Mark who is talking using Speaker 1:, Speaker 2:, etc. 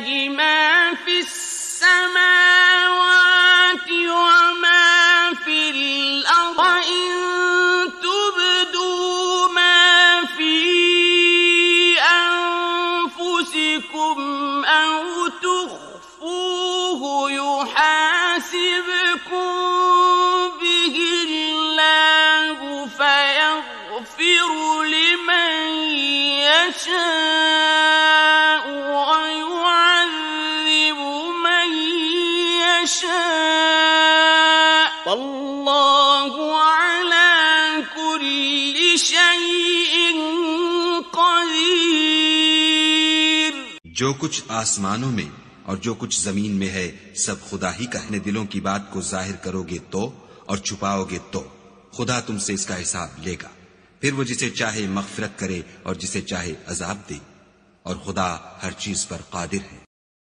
Speaker 1: لله ما في السماوات وما في الأرض وإن تبدوا ما في أنفسكم أو تخفوه يحاسبكم به الله فيغفر لمن يشاء ويعذب من يشاء والله على كل شيء قديर।
Speaker 2: जो कुछ आसमानों में और जो कुछ जमीन में है सब खुदा ही का है। दिलों की बात को जाहिर करोगे तो और छुपाओगे तो खुदा तुमसे इसका हिसाब लेगा। फिर वो जिसे चाहे मग़फ़िरत करे और जिसे चाहे अज़ाब दे, और खुदा हर चीज पर कादिर है।